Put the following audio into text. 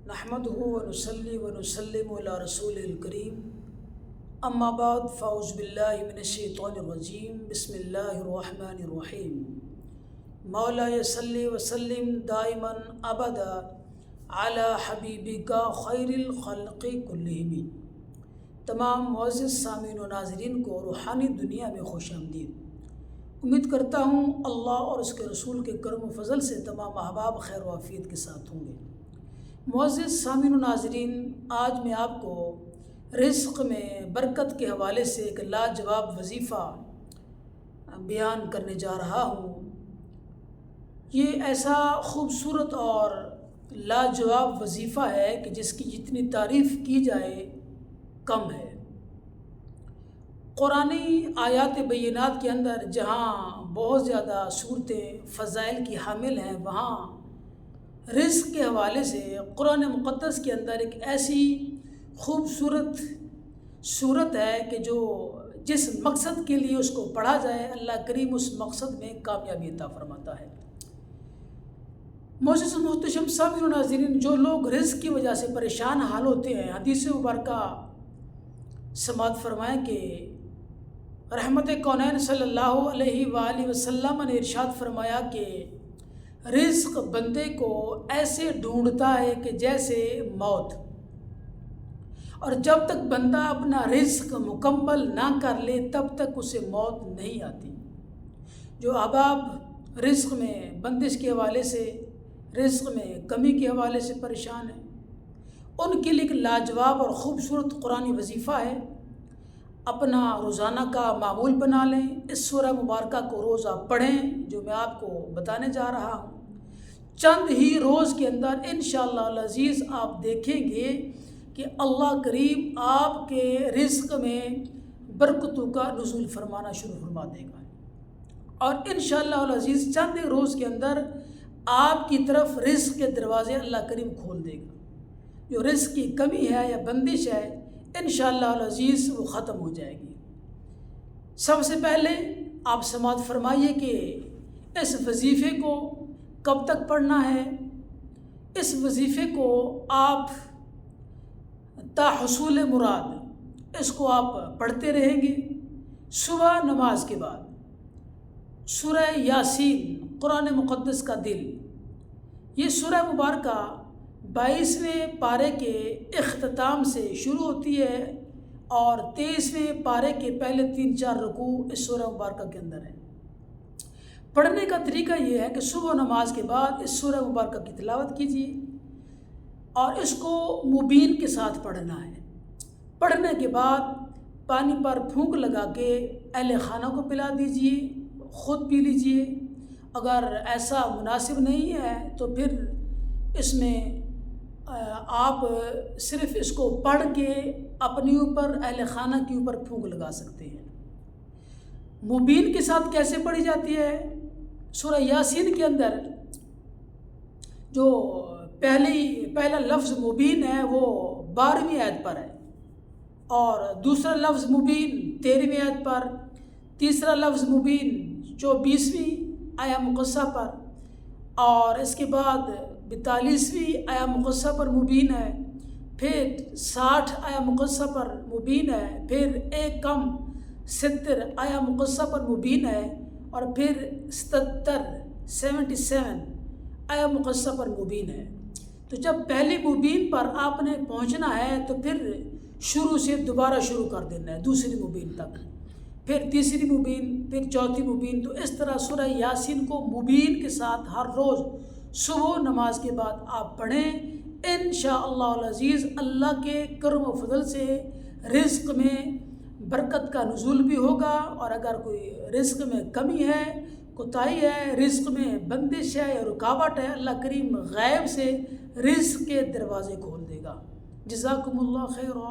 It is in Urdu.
نحمده ونصلي ونسلم على رسول الكريم اما بعد فاعوذ باللہ من الشیطان الرجیم بسم اللہ الرحمن الرحیم مولاي صلی وسلم دائما ابدا علی حبیبک خیر الخلق کلہم۔ تمام معزز سامعین و ناظرین کو روحانی دنیا میں خوش آمدید۔ امید کرتا ہوں اللہ اور اس کے رسول کے کرم و فضل سے تمام احباب خیر و عافیت کے ساتھ ہوں گے۔ معزز سامعین و ناظرین، آج میں آپ کو رزق میں برکت کے حوالے سے ایک لاجواب وظیفہ بیان کرنے جا رہا ہوں۔ یہ ایسا خوبصورت اور لاجواب وظیفہ ہے کہ جس کی جتنی تعریف کی جائے کم ہے۔ قرآنی آیات بینات کے اندر جہاں بہت زیادہ صورتیں فضائل کی حامل ہیں، وہاں رزق کے حوالے سے قرآن مقدس کے اندر ایک ایسی خوبصورت صورت ہے کہ جس مقصد کے لیے اس کو پڑھا جائے اللہ کریم اس مقصد میں کامیابی عطا فرماتا ہے۔ معزز محتشم سامعین و ناظرین، جو لوگ رزق کی وجہ سے پریشان حال ہوتے ہیں، حدیث مبارکہ سماعت فرمائیں کہ رحمت کونین صلی اللہ علیہ وآلہ وسلم نے ارشاد فرمایا کہ رزق بندے کو ایسے ڈھونڈتا ہے کہ جیسے موت، اور جب تک بندہ اپنا رزق مکمل نہ کر لے تب تک اسے موت نہیں آتی۔ جو احباب رزق میں بندش کے حوالے سے، رزق میں کمی کے حوالے سے پریشان ہیں، ان کے لیے ایک لاجواب اور خوبصورت قرآنی وظیفہ ہے۔ اپنا روزانہ کا معمول بنا لیں، اس سورہ مبارکہ کو روزہ پڑھیں جو میں آپ کو بتانے جا رہا ہوں۔ چند ہی روز کے اندر انشاءاللہ العزیز آپ دیکھیں گے کہ اللہ کریم آپ کے رزق میں برکتوں کا نزول فرمانا شروع فرما دے گا، اور انشاءاللہ العزیز چند روز کے اندر آپ کی طرف رزق کے دروازے اللہ کریم کھول دے گا۔ جو رزق کی کمی ہے یا بندش ہے انشاءاللہ العزیز وہ ختم ہو جائے گی۔ سب سے پہلے آپ سماعت فرمائیے کہ اس وظیفے کو کب تک پڑھنا ہے۔ اس وظیفے کو آپ تا حصول مراد اس کو آپ پڑھتے رہیں گے۔ صبح نماز کے بعد سورہ یاسین، قرآن مقدس کا دل، یہ سورہ مبارکہ 22ویں پارے کے اختتام سے شروع ہوتی ہے اور 23ویں پارے کے پہلے 3-4 رکوع اس سورہ مبارکہ کے اندر ہیں۔ پڑھنے کا طریقہ یہ ہے کہ صبح نماز کے بعد اس سورہ مبارکہ کی تلاوت کیجیے اور اس کو مبین کے ساتھ پڑھنا ہے۔ پڑھنے کے بعد پانی پر پھونک لگا کے اہل خانہ کو پلا دیجیے، خود پی لیجیے۔ اگر ایسا مناسب نہیں ہے تو پھر اس میں آپ صرف اس کو پڑھ کے اپنے اوپر، اہل خانہ کے اوپر پھونک لگا سکتے ہیں۔ مبین کے ساتھ کیسے پڑھی جاتی ہے؟ سورہ یاسین کے اندر جو پہلا لفظ مبین ہے وہ 12ویں آیت پر ہے، اور دوسرا لفظ مبین 13ویں آیت پر، تیسرا لفظ مبین 24ویں آیہ مقصہ پر، اور اس کے بعد 42ویں آیہ مقصہ پر مبین ہے، پھر 60 آیہ مقصہ پر مبین ہے، پھر ایک کم 70 آیہ مقصہ پر مبین ہے، اور پھر 77 آیہ مقصہ پر مبین ہے۔ تو جب پہلی مبین پر آپ نے پہنچنا ہے تو پھر شروع سے دوبارہ شروع کر دینا ہے دوسری مبین تک، پھر تیسری مبین، پھر چوتھی مبین۔ تو اس طرح سورہ یاسین کو مبین کے ساتھ ہر روز صبح نماز کے بعد آپ پڑھیں۔ انشاءاللہ العزیز اللہ کے کرم و فضل سے رزق میں برکت کا نزول بھی ہوگا، اور اگر کوئی رزق میں کمی ہے، کوتاہی ہے، رزق میں بندش ہے یا رکاوٹ ہے، اللہ کریم غیب سے رزق کے دروازے کھول دے گا۔ جزاکم اللہ خیرا۔